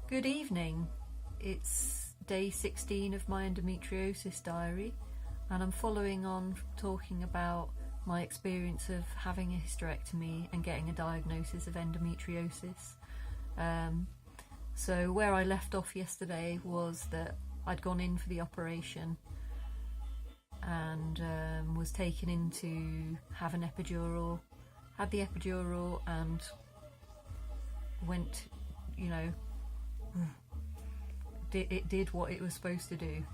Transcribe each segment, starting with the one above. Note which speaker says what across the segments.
Speaker 1: Good evening. It's day 16 of my endometriosis diary, and I'm following on talking about my experience of having a hysterectomy and getting a diagnosis of endometriosis. So where I left off yesterday was that I'd gone in for the operation and was taken in to have an epidural, had the epidural and went, it did what it was supposed to do.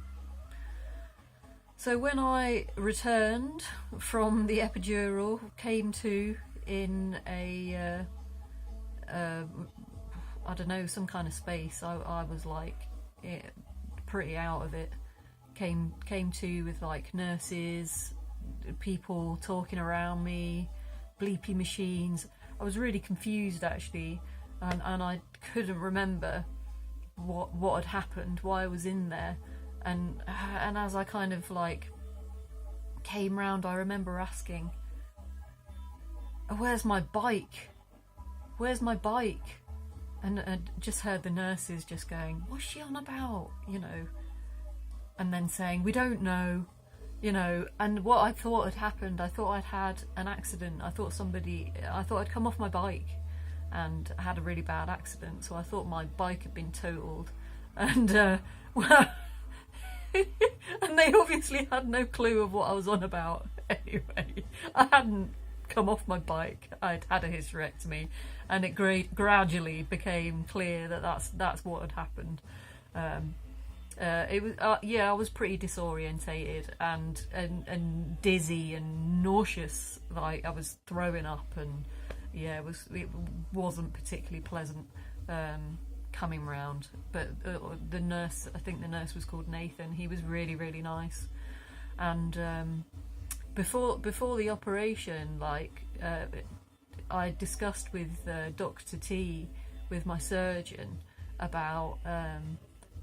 Speaker 1: So when I returned from the epidural, came to in a I don't know, some kind of space. I was like pretty out of it. Came to with like nurses, people talking around me, bleepy machines. I was really confused actually, and I couldn't remember what had happened, why I was in there, and as I kind of like came round, I remember asking, "Where's my bike? Where's my bike?" And I just heard the nurses just going, "What's she on about?" And then saying, "We don't know," and what I thought had happened, I thought I'd had an accident. I thought I'd come off my bike and had a really bad accident, so I thought my bike had been totaled, and well, and they obviously had no clue of what I was on about. Anyway, I hadn't come off my bike. I'd had a hysterectomy, and it gradually became clear that that's what had happened. It was I was pretty disorientated and dizzy and nauseous. Like I was throwing up, and it wasn't particularly pleasant coming round. But the nurse, I think the nurse was called Nathan. He was really, really nice. And before the operation, I discussed with Dr. T, with my surgeon, about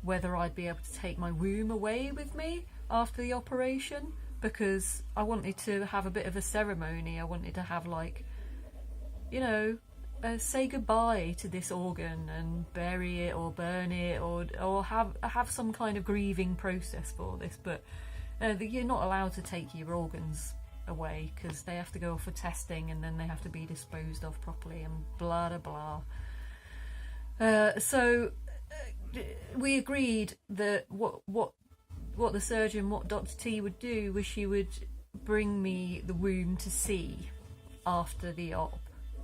Speaker 1: whether I'd be able to take my womb away with me after the operation, because I wanted to have a bit of a ceremony. I wanted to have say goodbye to this organ and bury it or burn it or have some kind of grieving process for this. But you're not allowed to take your organs away because they have to go for testing and then they have to be disposed of properly and blah blah blah. So we agreed that what the surgeon, what Dr. T would do was she would bring me the womb to see after the op.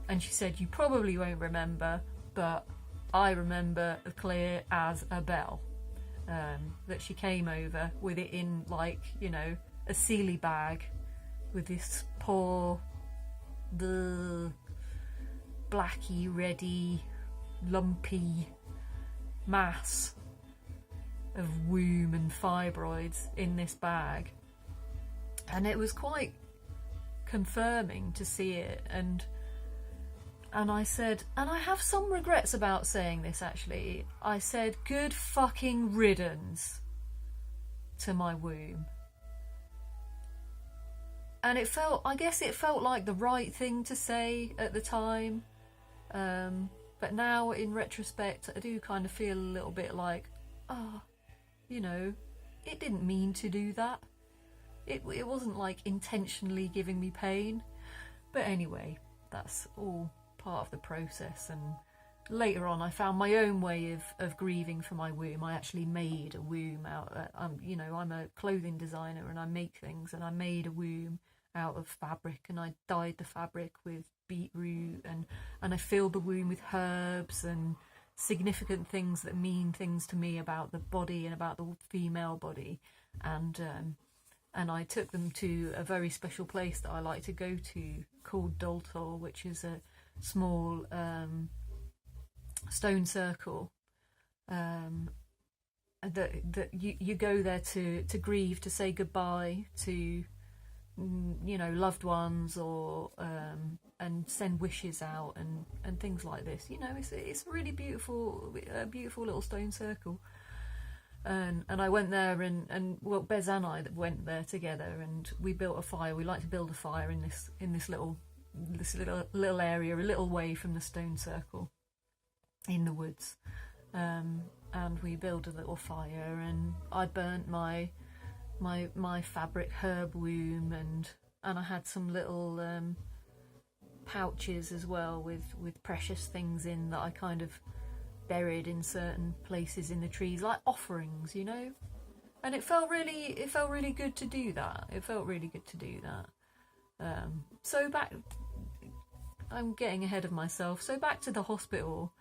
Speaker 1: And she said, "You probably won't remember, but I remember clear as a bell, that she came over with it in a Sealy bag with this poor, the blacky, reddy, lumpy mass of womb and fibroids in this bag." And it was quite confirming to see it, and I said, and I have some regrets about saying this actually, I said, "Good fucking riddance to my womb." And I guess it felt like the right thing to say at the time. But now in retrospect, I do kind of feel a little bit like, it didn't mean to do that. It wasn't like intentionally giving me pain. But anyway, that's all part of the process. And later on I found my own way of grieving for my womb. I actually made a womb out I'm a clothing designer and I make things, and I made a womb out of fabric, and I dyed the fabric with beetroot, and I filled the womb with herbs and significant things that mean things to me about the body and about the female body, and I took them to a very special place that I like to go to called Doltol, which is a small stone circle that you go there to grieve, to say goodbye to loved ones, or and send wishes out and things like this. It's a really beautiful little stone circle. And I went there, and Bez and I went there together, and we built a fire. We like to build a fire in this little area, a little way from the stone circle in the woods. and we built a little fire, and I burnt my fabric herb womb, and I had some little pouches as well with precious things in that I kind of buried in certain places in the trees, like offerings, you know. And it felt really good to do that. It felt really good to do that. So back, I'm getting ahead of myself. So back to the hospital.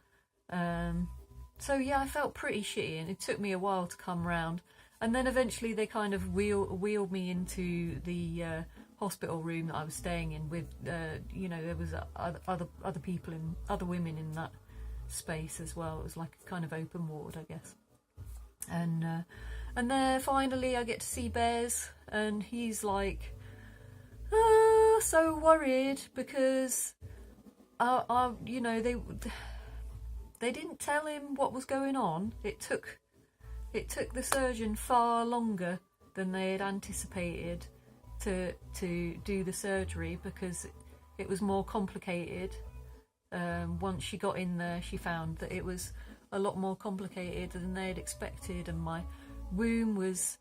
Speaker 1: So yeah, I felt pretty shitty, and it took me a while to come round. And then eventually they kind of wheeled me into the hospital room that I was staying in with, you know, there was other people, other women in that space as well. It was like a kind of open ward, I guess. And there finally I get to see Bez, and he's like, so worried because you know, they didn't tell him what was going on. It took the surgeon far longer than they had anticipated to do the surgery, because it was more complicated. Once she got in there, she found that it was a lot more complicated than they had expected, and my womb was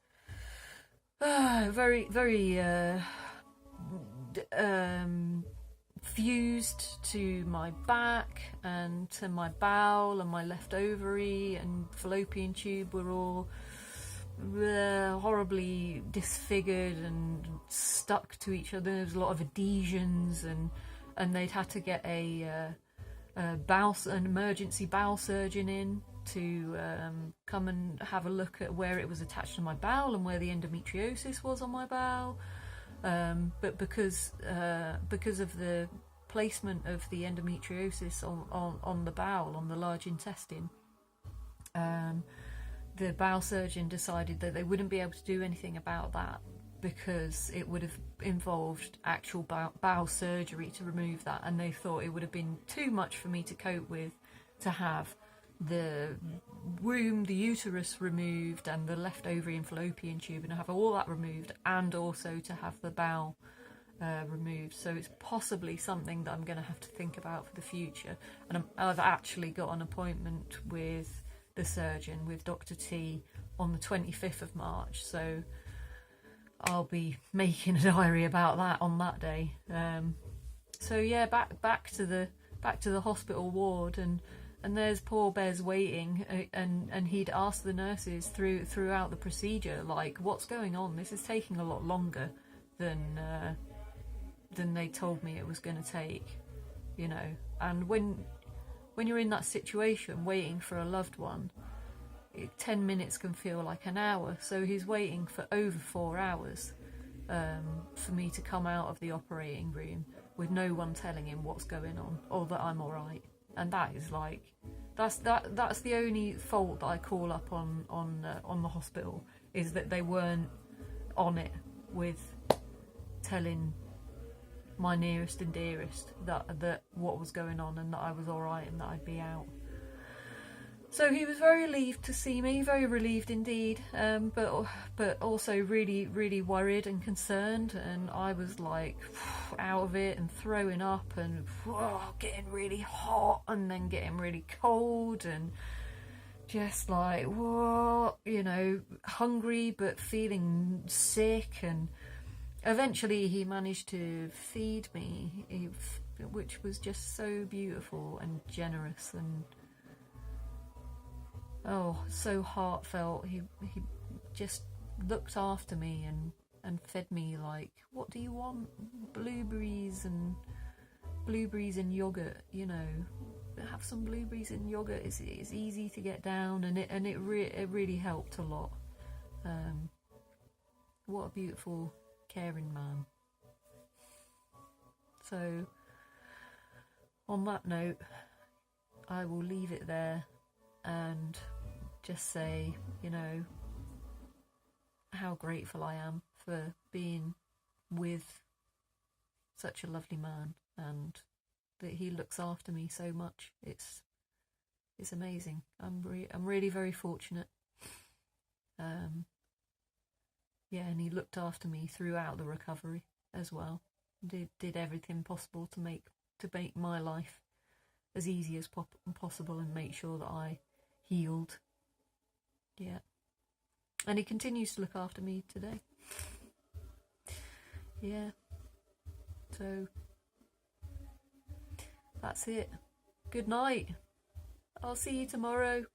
Speaker 1: very fused to my back and to my bowel, and my left ovary and fallopian tube were all horribly disfigured and stuck to each other. There was a lot of adhesions, and they'd had to get an emergency bowel surgeon in to come and have a look at where it was attached to my bowel and where the endometriosis was on my bowel. But because of the placement of the endometriosis on the bowel, on the large intestine, the bowel surgeon decided that they wouldn't be able to do anything about that, because it would have involved actual bowel surgery to remove that, and they thought it would have been too much for me to cope with to have the womb, the uterus removed, and the left ovary and fallopian tube, and have all that removed, and also to have the bowel removed. So it's possibly something that I'm going to have to think about for the future. And I've actually got an appointment with the surgeon, with Dr. T, on the 25th of March. So I'll be making a diary about that on that day. So yeah, back to the hospital ward, and there's poor Bez waiting, and he'd asked the nurses throughout the procedure, like, what's going on? This is taking a lot longer than they told me it was going to take, you know. And when you're in that situation, waiting for a loved one, 10 minutes can feel like an hour. So he's waiting for over 4 hours for me to come out of the operating room with no one telling him what's going on or that I'm all right. And that is like, that's the only fault that I call up on the hospital, is that they weren't on it with telling my nearest and dearest that what was going on, and that I was all right, and that I'd be out. So he was very relieved to see me, very relieved indeed, but also really, really worried and concerned, and I was like out of it and throwing up and getting really hot and then getting really cold and just like, you know, hungry but feeling sick. And eventually he managed to feed me, which was just so beautiful and generous and so heartfelt. He just looked after me and fed me like, what do you want? Blueberries and yogurt, you know. Have some blueberries and yogurt. It's easy to get down, and it really helped a lot. What a beautiful, caring man. So on that note, I will leave it there and just say, you know, how grateful I am for being with such a lovely man, and that he looks after me so much. It's amazing. I'm really very fortunate. Yeah, and he looked after me throughout the recovery as well. Did everything possible to make my life as easy as possible, and make sure that I healed. Yeah. And he continues to look after me today. Yeah. So that's it. Good night. I'll see you tomorrow.